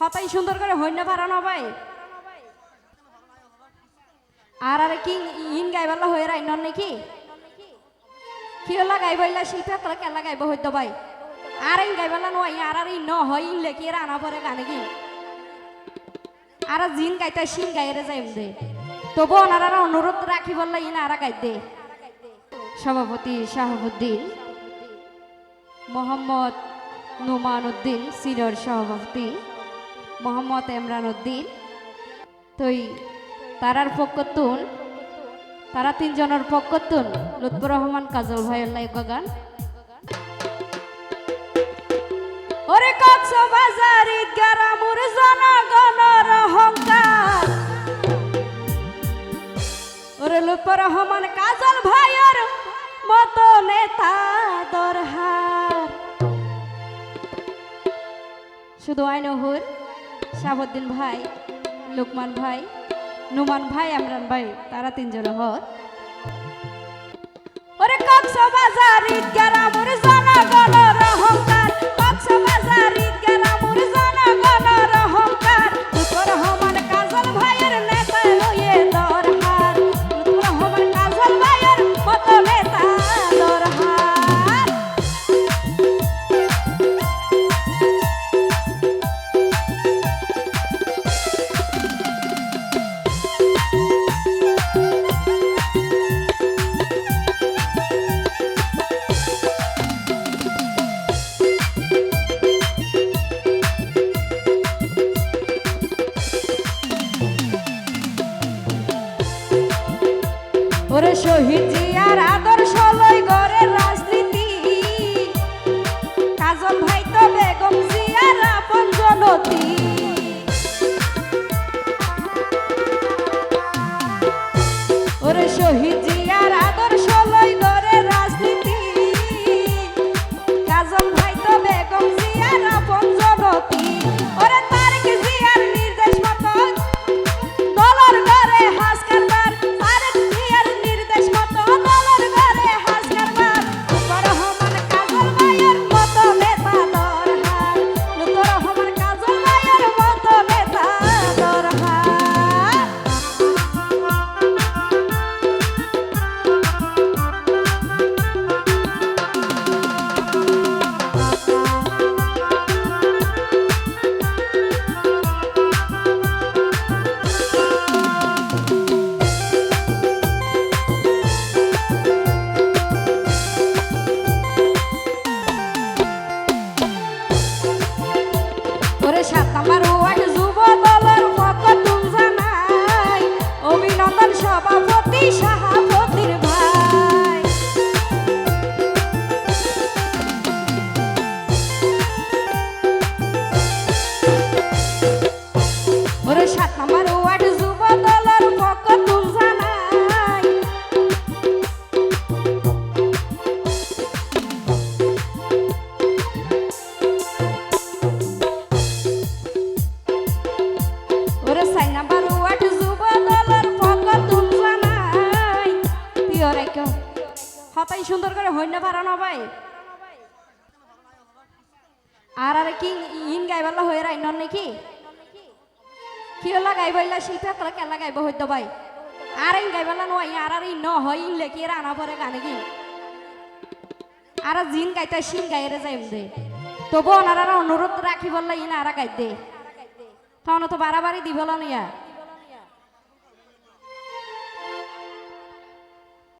হতাই সুন্দর করে হইনা পারা না ভাই আর আরে কি ইন গাইবালা হয়ে রাই নন নাকি কি হলা গাইবাইলা শিল্পী কলা কেলা গাইব হইতো ভাই আর ইন গাইবালা নয় আর ইন ন হয় ইন লেখি রানা পরে গানে কি আর জিন গাইতে শিন গাইরে যাইম দে তবু ওনারা অনুরোধ রাখি বললে ইন আর গাই দে সভাপতি শাহাবুদ্দিন মোহাম্মদ নুমান উদ্দিন সিনিয়র সভাপতি মোহাম্মদ ইমরান উদ্দিন তই তারার পক্ষতুন তারা তিনজনের পক্ষতুন লুৎফর রহমান কাজল ভাইয়ের লাইক গান ওরে কক্সবাজার ঈদগারামুর জনগণের অহংকার ওরে লুৎফর রহমান কাজল ভাইয়ের মতো নেতা দরহার শুধু আইনহুর শাহাবুদ্দিন ভাই লুকমান ভাই নুমান ভাই ইমরান ভাই তারা তিনজন হর ওরে কক্সবাজার ঈদগারামুর জনগণের অহংকার কক্সবাজার ঈদগারামুর জনগণের অহংকার লুৎফর রহমান কাজল ভাইয়ের নেতা লইয়ে দরহার লুৎফর রহমান কাজল ভাইয়ের মতো নেতা দরহার ওরে শহীদ জিয়ার আদর্শ লই গড়ের রাজনীতি কাজল ভাই তো বেগম জিয়ার আপন জনতি ওরে শহীদ জিয়ার আদর্শ লই গড়ের রাজনীতি কাজল ভাই তো বেগম জিয়ার আপন জনতি ওরে তারেক জিয়ার নির্দেশ মতো দলর ঘরে হাস কারবার তারেক জিয়ার নির্দেশ মতো দলর ঘরে হাস কারবার লুৎফর রহমান কাজল ভাইয়ের মতো নেতা দরহার লুৎফর রহমান কাজল ভাইয়ের মতো নেতা দরহার ওরে ৭ নাম্বার ওয়ার্ড যুব দলের পক্ষতুন জানাই অভিনন্দন সভাপতি শাহাবুদ্দিন ভাই ওরে ৭ নাম্বার ওয়ার্ড যুব দলের পক্ষতুন জানাই ওরে ৪ নাম্বার ওয়ার্ড যুব দলের পক্ষতুন জানাই প্রিয় রেখো হতাই সুন্দর করে হইনা পারা না ভাই আর আরে কি ইন গাইবালা হয়ে রাই নন নাকি কি হলা গাইবাইলা শিল্পী কলা কেলা গাইব হইতো ভাই আর ইন গাইবালা নয় আর ইন ন হয় ইন লেখি রানা পরে গানে কি আর জিন গাইতে শিন গাইরে যাইম দে তবু ওনারা অনুরোধ রাখি বললে ইন আর গাই দে তখন তো বাড়াবাড়ি দিবল নিয়া